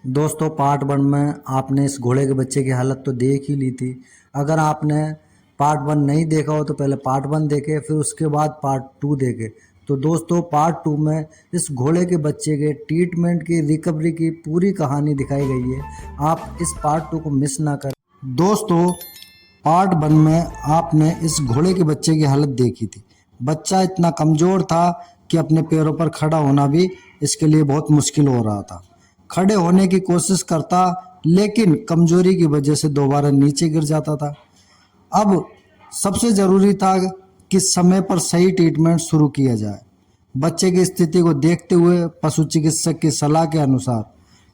दोस्तों part one में आपने इस घोड़े के बच्चे की हालत तो देख ही ली थी। अगर आपने पार्ट वन नहीं देखा हो तो पहले पार्ट वन देखे, फिर उसके बाद पार्ट टू देखे। तो दोस्तों पार्ट टू में इस घोड़े के बच्चे के ट्रीटमेंट की, रिकवरी की पूरी कहानी दिखाई गई है। आप इस पार्ट टू को मिस ना करें। दोस्तों पार्ट वन में आपने इस घोड़े के बच्चे की हालत देखी थी। बच्चा इतना कमज़ोर था कि अपने पैरों पर खड़ा होना भी इसके लिए बहुत मुश्किल हो रहा था। खड़े होने की कोशिश करता लेकिन कमजोरी की वजह से दोबारा नीचे गिर जाता था। अब सबसे ज़रूरी था कि समय पर सही ट्रीटमेंट शुरू किया जाए। बच्चे की स्थिति को देखते हुए पशु चिकित्सक की सलाह के अनुसार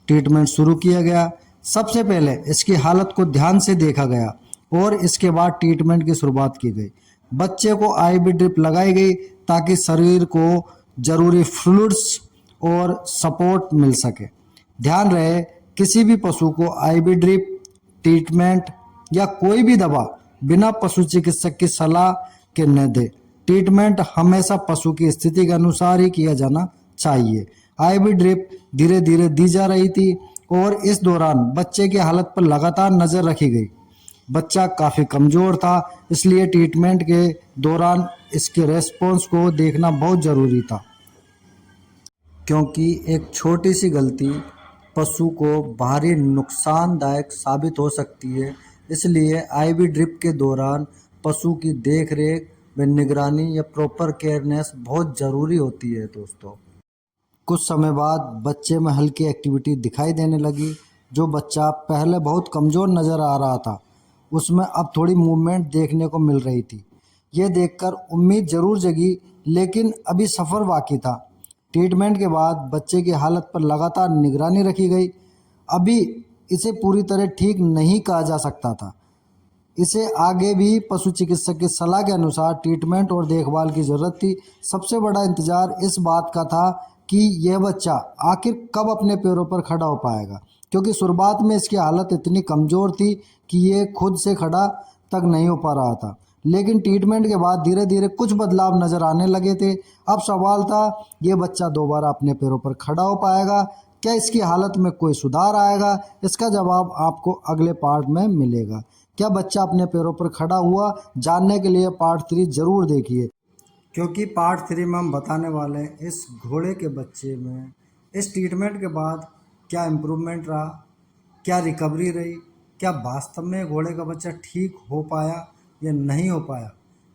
ट्रीटमेंट शुरू किया गया। सबसे पहले इसकी हालत को ध्यान से देखा गया और इसके बाद ट्रीटमेंट की शुरुआत की गई। बच्चे को आईवी ड्रिप लगाई गई ताकि शरीर को जरूरी फ्लूइड्स और सपोर्ट मिल सके। ध्यान रहे किसी भी पशु को आईवी ड्रिप ट्रीटमेंट या कोई भी दवा बिना पशु चिकित्सक की सलाह के न दे। ट्रीटमेंट हमेशा पशु की स्थिति के अनुसार ही किया जाना चाहिए। आईवी ड्रिप धीरे धीरे दी जा रही थी और इस दौरान बच्चे की हालत पर लगातार नजर रखी गई। बच्चा काफ़ी कमज़ोर था, इसलिए ट्रीटमेंट के दौरान इसके रेस्पॉन्स को देखना बहुत ज़रूरी था, क्योंकि एक छोटी सी गलती पशु को भारी नुकसानदायक साबित हो सकती है। इसलिए आईवी ड्रिप के दौरान पशु की देखरेख व निगरानी या प्रॉपर केयरनेस बहुत ज़रूरी होती है। दोस्तों कुछ समय बाद बच्चे में हल्की एक्टिविटी दिखाई देने लगी। जो बच्चा पहले बहुत कमज़ोर नज़र आ रहा था उसमें अब थोड़ी मूवमेंट देखने को मिल रही थी। ये देखकर उम्मीद ज़रूर जगी, लेकिन अभी सफ़र बाकी था। ट्रीटमेंट के बाद बच्चे की हालत पर लगातार निगरानी रखी गई। अभी इसे पूरी तरह ठीक नहीं कहा जा सकता था। इसे आगे भी पशु चिकित्सक की सलाह के अनुसार ट्रीटमेंट और देखभाल की ज़रूरत थी। सबसे बड़ा इंतज़ार इस बात का था कि यह बच्चा आखिर कब अपने पैरों पर खड़ा हो पाएगा, क्योंकि शुरुआत में इसकी हालत इतनी कमज़ोर थी कि ये खुद से खड़ा तक नहीं हो पा रहा था। लेकिन ट्रीटमेंट के बाद धीरे धीरे कुछ बदलाव नज़र आने लगे थे। अब सवाल था, ये बच्चा दोबारा अपने पैरों पर खड़ा हो पाएगा? क्या इसकी हालत में कोई सुधार आएगा? इसका जवाब आपको अगले पार्ट में मिलेगा। क्या बच्चा अपने पैरों पर खड़ा हुआ? जानने के लिए पार्ट 3 ज़रूर देखिए, क्योंकि पार्ट 3 में हम बताने वाले हैं इस घोड़े के बच्चे में इस ट्रीटमेंट के बाद क्या इम्प्रूवमेंट रहा, क्या रिकवरी रही, क्या वास्तव में घोड़े का बच्चा ठीक हो पाया या नहीं हो पाया।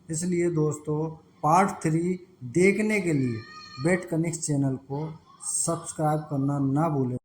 इसलिए दोस्तों पार्ट 3 देखने के लिए वेट कनिक्स चैनल को सब्सक्राइब करना ना भूलें।